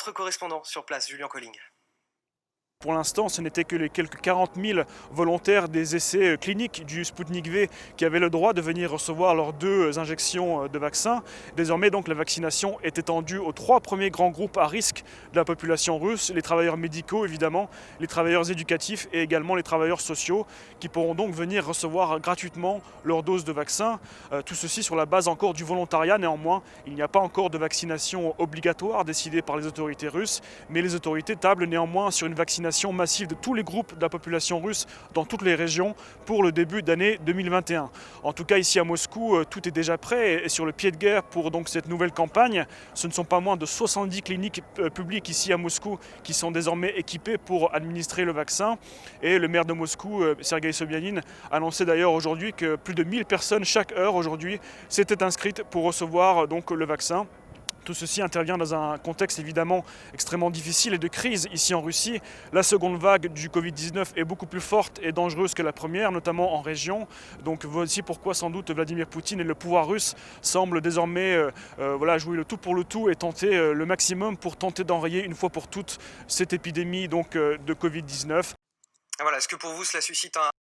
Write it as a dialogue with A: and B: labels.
A: notre correspondant sur place, Julien Colling.
B: Pour l'instant, ce n'étaient que les quelques 40 000 volontaires des essais cliniques du Sputnik V qui avaient le droit de venir recevoir leurs 2 injections de vaccin. Désormais, donc, la vaccination est étendue aux 3 premiers grands groupes à risque de la population russe, les travailleurs médicaux évidemment, les travailleurs éducatifs et également les travailleurs sociaux qui pourront donc venir recevoir gratuitement leur dose de vaccin. Tout ceci sur la base encore du volontariat. Néanmoins, il n'y a pas encore de vaccination obligatoire décidée par les autorités russes, mais les autorités tablent néanmoins sur une vaccination massive de tous les groupes de la population russe dans toutes les régions pour le début d'année 2021. En tout cas, ici à Moscou, tout est déjà prêt et sur le pied de guerre pour donc cette nouvelle campagne. Ce ne sont pas moins de 70 cliniques publiques ici à Moscou qui sont désormais équipées pour administrer le vaccin. Et le maire de Moscou, Sergueï Sobyanin, annonçait d'ailleurs aujourd'hui que plus de 1000 personnes chaque heure aujourd'hui s'étaient inscrites pour recevoir donc le vaccin. Tout ceci intervient dans un contexte évidemment extrêmement difficile et de crise ici en Russie. La seconde vague du Covid-19 est beaucoup plus forte et dangereuse que la première, notamment en région. Donc voici pourquoi sans doute Vladimir Poutine et le pouvoir russe semblent désormais jouer le tout pour le tout et tenter le maximum pour tenter d'enrayer une fois pour toutes cette épidémie donc, de Covid-19.
A: Voilà, est-ce que pour vous cela suscite un